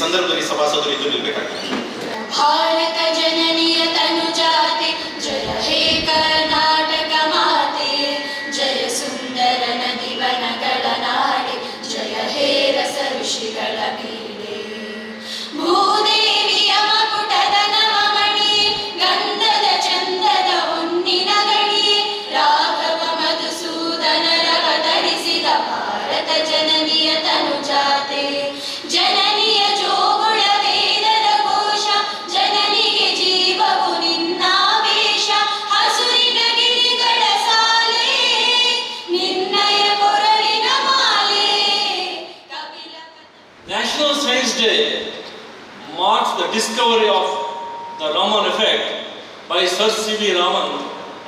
ಸಂದರ್ಭದಲ್ಲಿ ಸಭಾಸದರು ಎದ್ದು ನಿಲ್ಲಬೇಕಾಗ್ತದೆ. ಭಾರತ ಜನನಿಯ ತನುಜಾತೆ ಜಯ ಹೇ ಕರ್ನಾಟಕ ಮಾತೆ, ಜಯ ಸುಂದರ ನದಿವನಗಳ ನಾಡೆ, ಜಯ ಹೇ ರಸ ಋಷಿಗಳ ಬೀಡೆ. ಭೂದೇವಿಯ ಮಕುಟದ ನವಮಣಿಯೇ, ಗಂಧದ ಚಂದದ ಹೊನ್ನಿನ ಗಣಿಯೇ, ರಾಘವ ಮಧುಸೂದನರವತರಿಸಿದ ಭಾರತ ಜನನಿಯ ತನುಜಾತೆ. ಜನನಿಯ ಜೋಗುಳ ವೇದದ ಘೋಷ, ಜನನಿಗೆ ಜೀವವು ನಿನ್ನಾವೇಶ, ಹಸುರಿನ ಗಿರಿಗಳ ಸಾಲೆ, ನಿನ್ನಯ ಕೊರಳಿನ ಮಾಲೆ. National Science Day marks the discovery of the Raman effect by Sir C.V. Raman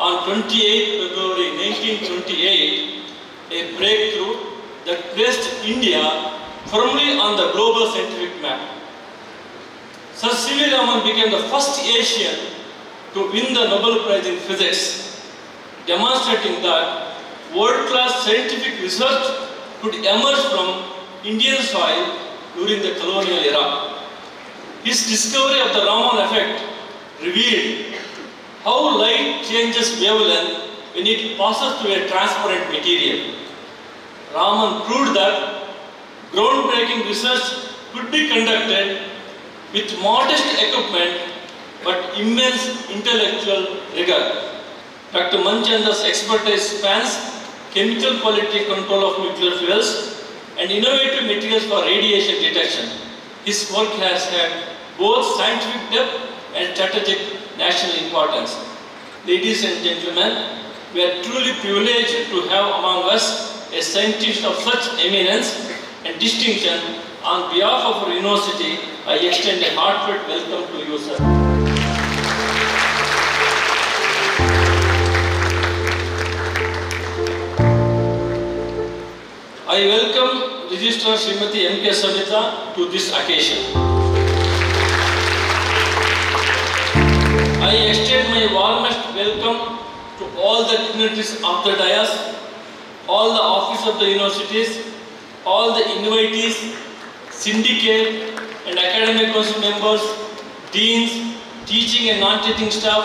on 28 February 1928, a breakthrough that placed India firmly on the global scientific map. Sir C.V. Raman became the first Asian to win the Nobel Prize in Physics, demonstrating that world-class scientific research could emerge from Indian soil during the colonial era. His discovery of the Raman effect revealed how light changes wavelength when it passes through a transparent material. Raman proved that groundbreaking research could be conducted with modest equipment but immense intellectual rigor. Dr. Manchanda's expertise spans chemical quality control of nuclear fuels and innovative materials for radiation detection. His work has had both scientific depth and strategic national importance. Ladies and gentlemen, we are truly privileged to have among us a scientist of such eminence and distinction. On behalf of our university, I extend a heartfelt welcome to you, sir. I welcome Registrar Srimati M.K. Savita to this occasion. I extend my warmest welcome to all the dignitaries of the dais, all the officers of the universities, all the invitees, syndicate and academic council members, deans, teaching and non-teaching staff,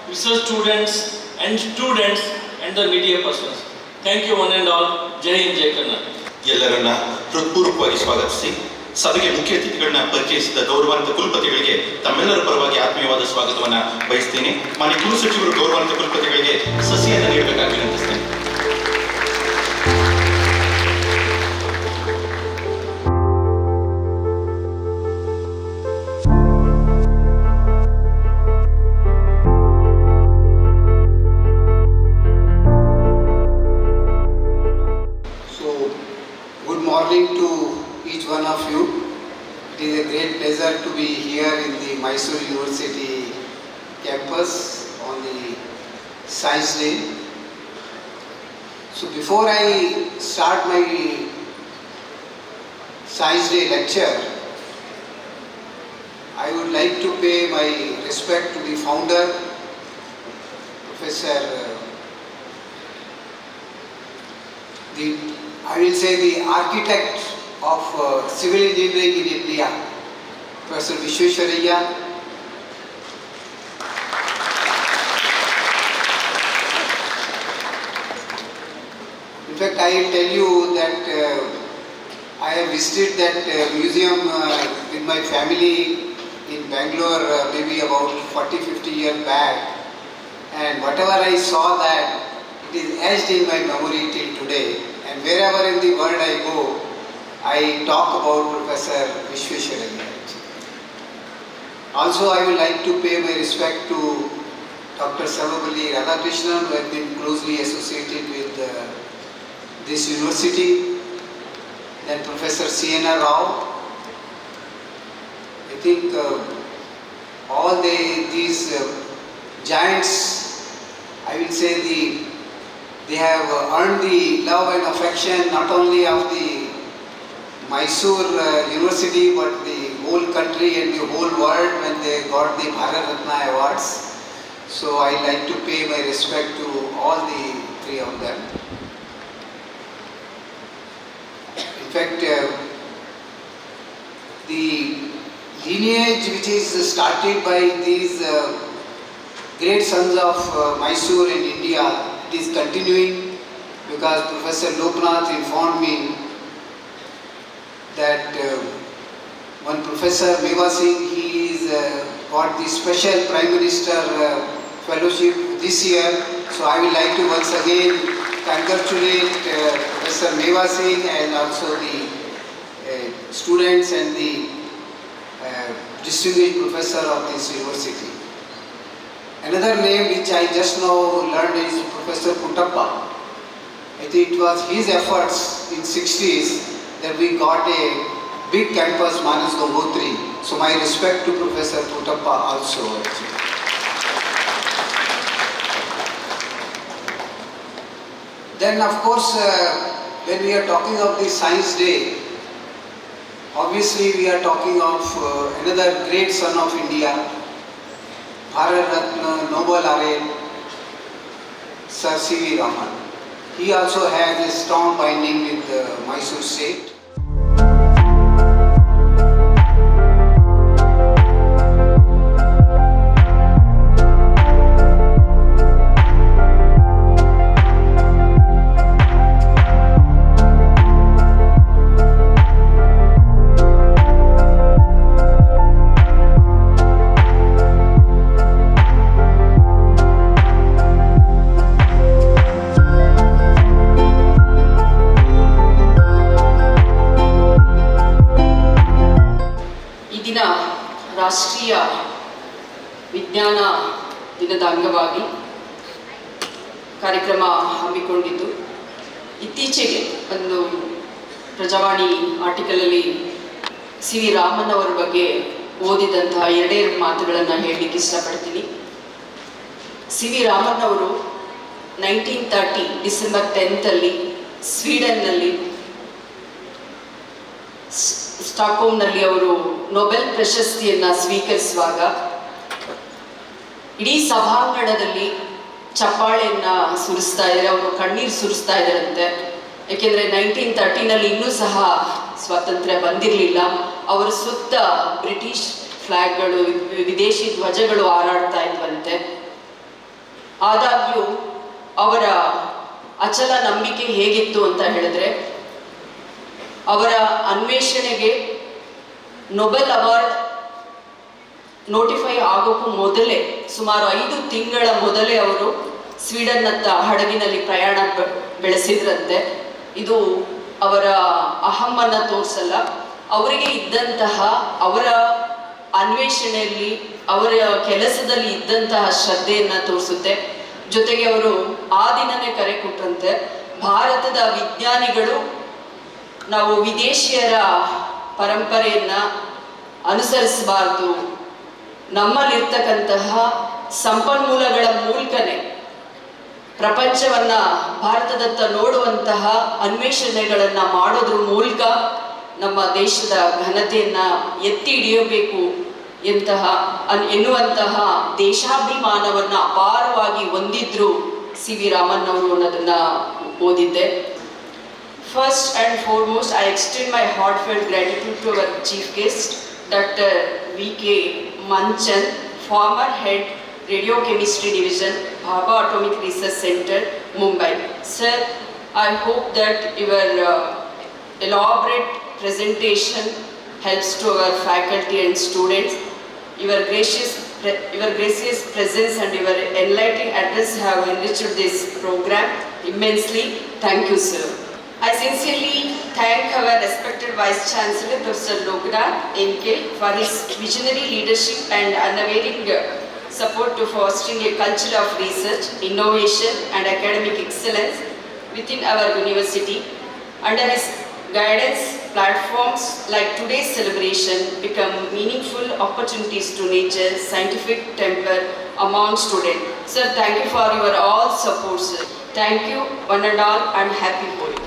research students and the media persons. Thank you one and all. Jai Hind, Jai Karnataka. ಎಲ್ಲರನ್ನ ಹೃತ್ಪೂರ್ವಕವಾಗಿ ಸ್ವಾಗತಿಸಿ ಸಭೆಗೆ ಮುಖ್ಯ ಅತಿಥಿಗಳನ್ನ ಪರಿಚಯಿಸಿದ ಗೌರವಾನ್ವಿತ ಕುಲಪತಿಗಳಿಗೆ ತಮ್ಮೆಲ್ಲರ ಪರವಾಗಿ ಆತ್ಮೀಯವಾದ ಸ್ವಾಗತವನ್ನ ಬಯಸ್ತೀನಿ. ಮಾನ್ಯ ಕುಲಸಚಿವರು ಗೌರವಾನ್ವಿತ ಕುಲಪತಿಗಳಿಗೆ ಸಸಿಯನ್ನು ನೀಡಬೇಕಾಗಿ ವಿನಂತಿಸ್ತೇನೆ. Good morning to each one of you. It is a great pleasure to be here in the Mysore University campus on the Science Day. So before I start my Science Day lecture, I would like to pay my respect to the founder, Professor I will say the architect of civil engineering in India, Professor Vishwesvaraya. In fact, I will tell you that I have visited that museum with my family in Bangalore maybe about 40-50 years back, and whatever I saw that, it is etched in my memory till today. And wherever in the world I go, I talk about Professor Vishwesvaraya. Also, I would like to pay my respect to Dr. Sarvapalli Radhakrishnan, who has been closely associated with this university. Then Professor C.N.R. Rao. I think all these giants, I will say they have earned the love and affection not only of the Mysore University but the whole country and the whole world when they got the Bharat Ratna awards. So I like to pay my respect to all the three of them. In fact, the lineage which is started by these great sons of Mysore in India, it is continuing, because Professor Loknath informed me that one Professor Meva Singh, he is got the special Prime Minister fellowship this year. So I would like to once again congratulate Professor Meva Singh and also the students and the distinguished professor of this university. Another name which I just now learned is Professor Puttappa. I think it was his efforts in 60s that we got a big campus, Manas Gangotri. So my respect to Professor Puttappa also. Then of course, when we are talking of the Science Day, obviously we are talking of another great son of India, Bharat Ratna, Nobel laureate, Sir C.V. Raman. He also has a strong binding with Mysore state. ರಾಷ್ಟ್ರೀಯ ವಿಜ್ಞಾನ ದಿನದ ಅಂಗವಾಗಿ ಕಾರ್ಯಕ್ರಮ ಹಮ್ಮಿಕೊಂಡಿದ್ದು, ಇತ್ತೀಚೆಗೆ ಒಂದು Prajavani ಆರ್ಟಿಕಲಲ್ಲಿ C V Raman ಅವರ ಬಗ್ಗೆ ಓದಿದಂತಹ ಎರಡೇ ಮಾತುಗಳನ್ನು ಹೇಳಲಿಕ್ಕೆ ಇಷ್ಟಪಡ್ತೀನಿ. ಸಿ ವಿ ರಾಮನ್ ಅವರು 1930 ಡಿಸೆಂಬರ್ 10 ಸ್ವೀಡನ್ನಲ್ಲಿ ಸ್ಟಾಕ್ಹೋಮ್ನಲ್ಲಿ ಅವರು ನೊಬೆಲ್ ಪ್ರಶಸ್ತಿಯನ್ನು ಸ್ವೀಕರಿಸುವಾಗ ಇಡೀ ಸಭಾಂಗಣದಲ್ಲಿ ಚಪ್ಪಾಳೆಯನ್ನು ಸುರಿಸ್ತಾ ಇದ್ದಾರೆ, ಅವರು ಕಣ್ಣೀರು ಸುರಿಸ್ತಾ ಇದ್ದಾರಂತೆ. ಏಕೆಂದರೆ 1930 ಇನ್ನೂ ಸಹ ಸ್ವಾತಂತ್ರ್ಯ ಬಂದಿರಲಿಲ್ಲ. ಅವರ ಸುತ್ತ ಬ್ರಿಟಿಷ್ ಫ್ಲ್ಯಾಗ್ಗಳು, ವಿದೇಶಿ ಧ್ವಜಗಳು ಹಾರಾಡ್ತಾ ಇದ್ವಂತೆ. ಆದಾಗ್ಯೂ ಅವರ ಅಚಲ ನಂಬಿಕೆ ಹೇಗಿತ್ತು ಅಂತ ಹೇಳಿದ್ರೆ, ಅವರ ಅನ್ವೇಷಣೆಗೆ ನೊಬೆಲ್ ಅವಾರ್ಡ್ ನೋಟಿಫೈ ಆಗೋಕ್ಕೂ ಮೊದಲೇ, ಸುಮಾರು 5 ತಿಂಗಳ ಮೊದಲೇ ಅವರು ಸ್ವೀಡನ್ನತ್ತ ಹಡಗಿನಲ್ಲಿ ಪ್ರಯಾಣ ಬೆಳೆಸಿದ್ರಂತೆ. ಇದು ಅವರ ಅಹಮ್ಮನ್ನು ತೋರಿಸಲ್ಲ, ಅವರಿಗೆ ಇದ್ದಂತಹ, ಅವರ ಅನ್ವೇಷಣೆಯಲ್ಲಿ, ಅವರ ಕೆಲಸದಲ್ಲಿ ಇದ್ದಂತಹ ಶ್ರದ್ಧೆಯನ್ನು ತೋರಿಸುತ್ತೆ. ಜೊತೆಗೆ ಅವರು ಆ ದಿನನೇ ಕರೆ ಕೊಟ್ಟಂತೆ, ಭಾರತದ ವಿಜ್ಞಾನಿಗಳು ನಾವು ವಿದೇಶಿಯರ ಪರಂಪರೆಯನ್ನು ಅನುಸರಿಸಬಾರ್ದು, ನಮ್ಮಲ್ಲಿರ್ತಕ್ಕಂತಹ ಸಂಪನ್ಮೂಲಗಳ ಮೂಲಕನೇ ಪ್ರಪಂಚವನ್ನು ಭಾರತದತ್ತ ನೋಡುವಂತಹ ಅನ್ವೇಷಣೆಗಳನ್ನು ಮಾಡೋದ್ರ ಮೂಲಕ ನಮ್ಮ ದೇಶದ ಘನತೆಯನ್ನು ಎತ್ತಿ ಹಿಡಿಯಬೇಕು ಎನ್ನುವಂತಹ ದೇಶಾಭಿಮಾನವನ್ನು ಅಪಾರವಾಗಿ ಹೊಂದಿದ್ರು ಸಿ ವಿ ರಾಮನ್ ಅವರು ಅನ್ನೋದನ್ನು ಓದಿದ್ದೆ. First and foremost, I extend my heartfelt gratitude to our chief guest, Dr. V.K. Manchan, former head Radiochemistry Division, Bhabha Atomic Research Center, Mumbai. Sir, I hope that your elaborate presentation helps to our faculty and students. Your gracious presence and your enlightening address have enriched this program immensely. Thank you, sir. I sincerely thank our respected Vice Chancellor, Professor Loknath NK, for his visionary leadership and unwavering support to fostering a culture of research, innovation and academic excellence within our university. Under his guidance, platforms like today's celebration become meaningful opportunities to nurture scientific temper among students. Sir, thank you for your all support, sir. Thank you, one and all, and happy Holi.